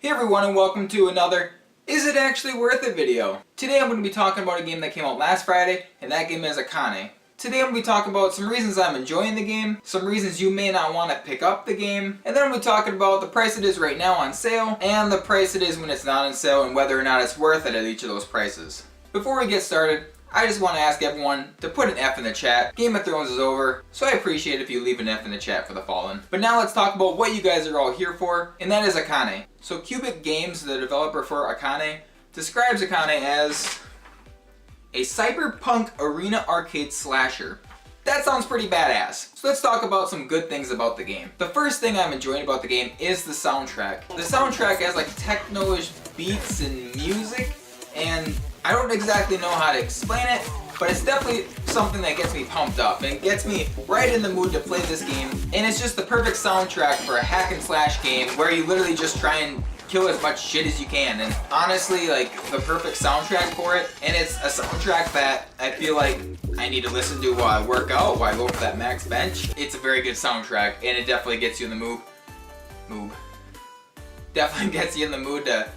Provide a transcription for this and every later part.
Hey everyone, and welcome to another Is It Actually Worth It video. Today I'm going to be talking about a game that came out last Friday, and that game is Akane. Today I'm going to be talking about some reasons I'm enjoying the game, some reasons you may not want to pick up the game, and then I'm going to be talking about the price it is right now on sale, and the price it is when it's not on sale, and whether or not it's worth it at each of those prices. Before we get started, I just want to ask everyone to put an F in the chat. Game of Thrones is over, so I appreciate if you leave an F in the chat for The Fallen. But now let's talk about what you guys are all here for, and that is Akane. So Qubic Games, the developer for Akane, describes Akane as a cyberpunk arena arcade slasher. That sounds pretty badass. So let's talk about some good things about the game. The first thing I'm enjoying about the game is the soundtrack. The soundtrack has like techno-ish beats and music, and I don't exactly know how to explain it, but it's definitely something that gets me pumped up and gets me right in the mood to play this game. And it's just the perfect soundtrack for a hack and slash game where you literally just try and kill as much shit as you can. And honestly, like, the perfect soundtrack for it. And it's a soundtrack that I feel like I need to listen to while I work out, while I go for that max bench. It's a very good soundtrack, and it definitely gets you in the mood. Definitely gets you in the mood to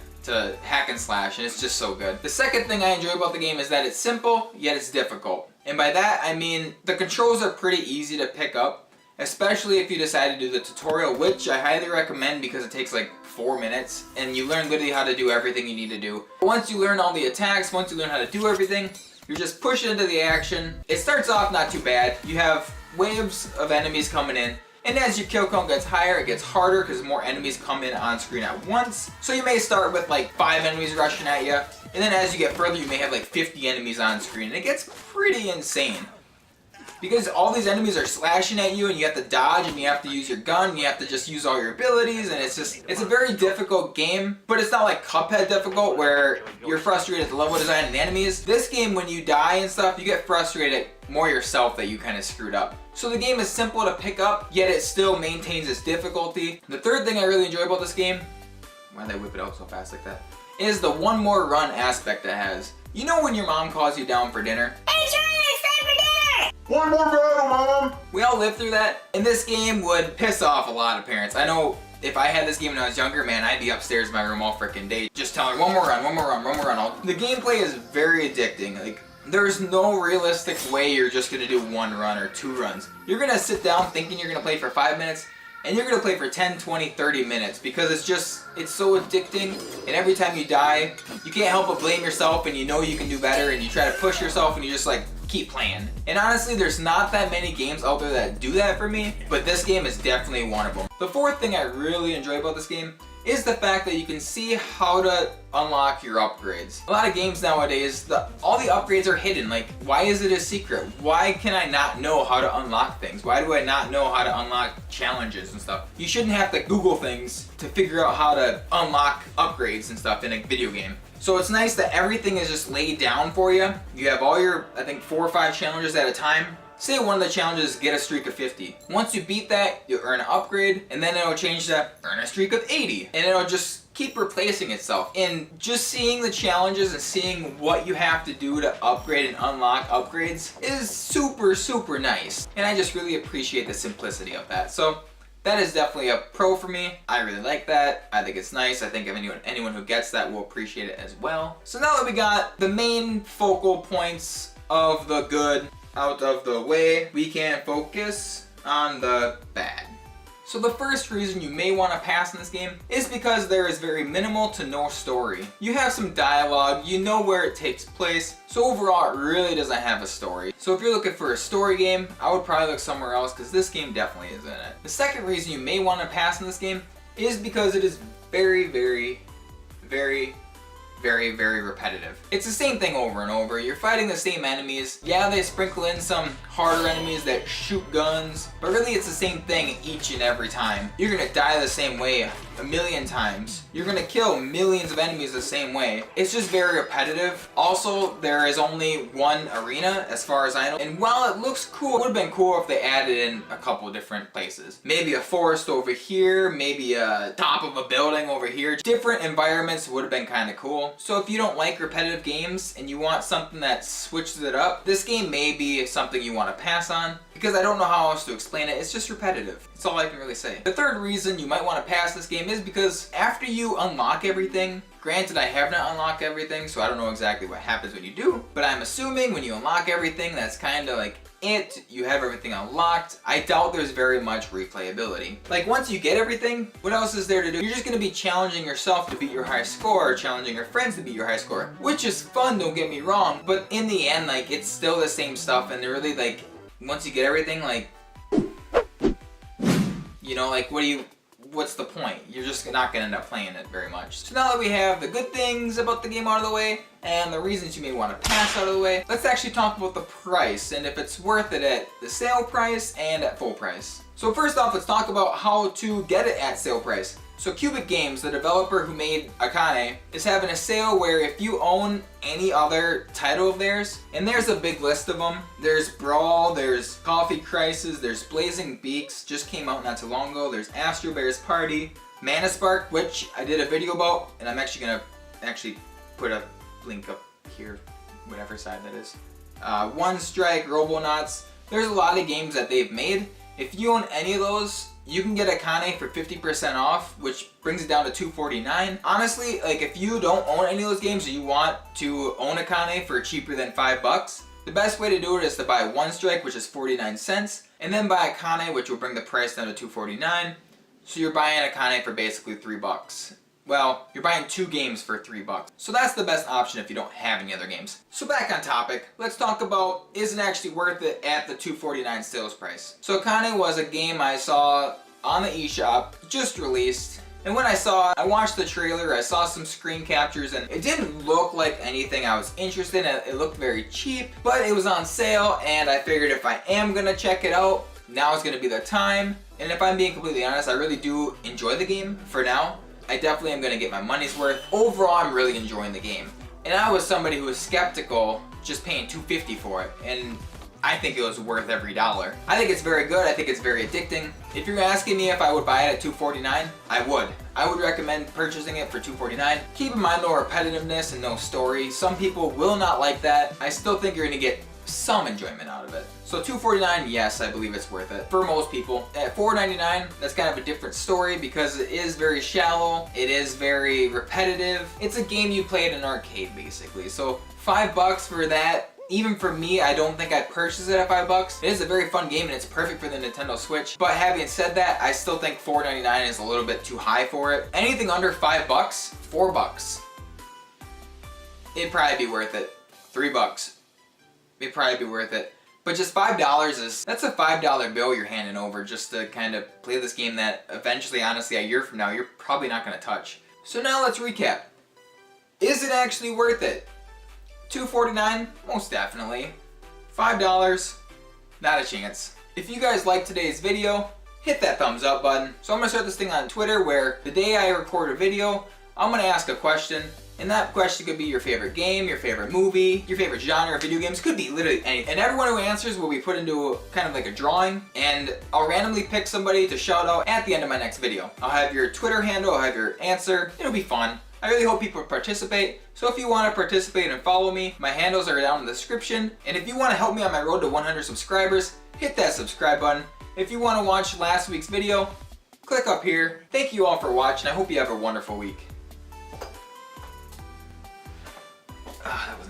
hack and slash, and it's just so good. The second thing I enjoy about the game is that it's simple, yet it's difficult. And by that, I mean the controls are pretty easy to pick up, especially if you decide to do the tutorial, which I highly recommend because it takes like 4 minutes, and you learn literally how to do everything you need to do. Once you learn all the attacks, once you learn how to do everything, you're just pushing into the action. It starts off not too bad. You have waves of enemies coming in, and as your kill count gets higher, it gets harder because more enemies come in on screen at once. So you may start with like 5 enemies rushing at you, and then as you get further, you may have like 50 enemies on screen, and it gets pretty insane. Because all these enemies are slashing at you, and you have to dodge, and you have to use your gun, and you have to just use all your abilities, and it's a very difficult game, but it's not like Cuphead difficult where you're frustrated at the level design and the enemies. This game, when you die and stuff, you get frustrated more yourself that you kind of screwed up. So the game is simple to pick up, yet it still maintains its difficulty. The third thing I really enjoy about this game, why did they whip it out so fast like that, is the one more run aspect it has. You know when your mom calls you down for dinner? Hey Charlie, it's time for dinner! One more battle, Mom! We all lived through that, and this game would piss off a lot of parents. I know if I had this game when I was younger, man, I'd be upstairs in my room all freaking day just telling her, one more run, one more run, one more run. The gameplay is very addicting. Like, there's no realistic way you're just gonna do 1 run or 2 runs. You're gonna sit down thinking you're gonna play for 5 minutes, and you're gonna play for 10, 20, 30 minutes because it's so addicting, and every time you die, you can't help but blame yourself, and you know you can do better, and you try to push yourself, and you just like keep playing. And honestly, there's not that many games out there that do that for me, but this game is definitely one of them. The fourth thing I really enjoy about this game is the fact that you can see how to unlock your upgrades. A lot of games nowadays, all the upgrades are hidden. Like, why is it a secret? Why can I not know how to unlock things? Why do I not know how to unlock challenges and stuff? You shouldn't have to Google things to figure out how to unlock upgrades and stuff in a video game. So it's nice that everything is just laid down for you. You have all your, I think, 4 or 5 challenges at a time. Say one of the challenges, get a streak of 50. Once you beat that, you earn an upgrade, and then it'll change to earn a streak of 80. And it'll just keep replacing itself. And just seeing the challenges and seeing what you have to do to upgrade and unlock upgrades is super, super nice. And I just really appreciate the simplicity of that. So that is definitely a pro for me. I really like that. I think it's nice. I think if anyone who gets that will appreciate it as well. So now that we got the main focal points of the good out of the way, we can focus on the bad. So the first reason you may want to pass in this game is because there is very minimal to no story. You have some dialogue, you know where it takes place, so overall it really doesn't have a story. So if you're looking for a story game, I would probably look somewhere else because this game definitely isn't it. The second reason you may want to pass in this game is because it is very, very, very, very, very repetitive. It's the same thing over and over. You're fighting the same enemies. Yeah, they sprinkle in some harder enemies that shoot guns, but really it's the same thing each and every time. You're gonna die the same way a million times. You're gonna kill millions of enemies the same way. It's just very repetitive. Also, there is only one arena as far as I know, and while it looks cool, it would have been cool if they added in a couple different places. Maybe a forest over here, maybe a top of a building over here. Different environments would have been kind of cool. So if you don't like repetitive games and you want something that switches it up, this game may be something you want to pass on, because I don't know how else to explain it. It's just repetitive. That's all I can really say. The third reason you might want to pass this game game is, because after you unlock everything, granted I have not unlocked everything, so I don't know exactly what happens when you do, but I'm assuming when you unlock everything, that's kind of like it. You have everything unlocked. I doubt there's very much replayability. Like once you get everything, what else is there to do? You're just gonna be challenging yourself to beat your high score, or challenging your friends to beat your high score, which is fun, don't get me wrong, but in the end, like it's still the same stuff, and they're really like, once you get everything, like, you know, like what's the point? You're just not gonna end up playing it very much. So now that we have the good things about the game out of the way, and the reasons you may want to pass out of the way, let's actually talk about the price, and if it's worth it at the sale price and at full price. So first off, let's talk about how to get it at sale price. So Qubic Games, the developer who made Akane, is having a sale where if you own any other title of theirs, and there's a big list of them. There's Brawl, there's Coffee Crisis, there's Blazing Beaks, just came out not too long ago, there's Astro Bear's Party, Mana Spark, which I did a video about, and I'm actually gonna put a link up here, whatever side that is. One Strike, Robonauts, there's a lot of games that they've made. If you own any of those, you can get Akane for 50% off, which brings it down to $249. Honestly, like if you don't own any of those games or you want to own Akane for cheaper than $5, the best way to do it is to buy One Strike, which is 49 cents, and then buy Akane, which will bring the price down to $249. So you're buying Akane for basically $3. Well, you're buying 2 games for $3. So that's the best option if you don't have any other games. So back on topic, let's talk about, is it actually worth it at the $249 sales price? So Akane was a game I saw on the eShop, just released. And when I saw it, I watched the trailer, I saw some screen captures, and it didn't look like anything I was interested in. It looked very cheap, but it was on sale, and I figured if I am gonna check it out, now is gonna be the time. And if I'm being completely honest, I really do enjoy the game for now. I definitely am going to get my money's worth. Overall, I'm really enjoying the game. And I was somebody who was skeptical just paying $250 for it, and I think it was worth every dollar. I think it's very good. I think it's very addicting. If you're asking me if I would buy it at $249, I would. I would recommend purchasing it for $249. Keep in mind no repetitiveness and no story. Some people will not like that. I still think you're going to get some enjoyment out of it. So $249, yes, I believe it's worth it for most people. At $4.99, that's kind of a different story because it is very shallow, it is very repetitive. It's a game you play at an arcade basically. So $5 for that, even for me, I don't think I'd purchase it at $5. It is a very fun game and it's perfect for the Nintendo Switch. But having said that, I still think $4.99 is a little bit too high for it. Anything under $5, $4, it'd probably be worth it. $3. It'd probably be worth it. But just $5 that's a $5 bill you're handing over just to kind of play this game that eventually, honestly, a year from now, you're probably not going to touch. So now let's recap. Is it actually worth it? $249? Most definitely. $5? Not a chance. If you guys liked today's video, hit that thumbs up button. So I'm going to start this thing on Twitter where the day I record a video, I'm going to ask a question. And that question could be your favorite game, your favorite movie, your favorite genre of video games. Could be literally anything. And everyone who answers will be put into kind of like a drawing. And I'll randomly pick somebody to shout out at the end of my next video. I'll have your Twitter handle, I'll have your answer. It'll be fun. I really hope people participate. So if you want to participate and follow me, my handles are down in the description. And if you want to help me on my road to 100 subscribers, hit that subscribe button. If you want to watch last week's video, click up here. Thank you all for watching. I hope you have a wonderful week. That was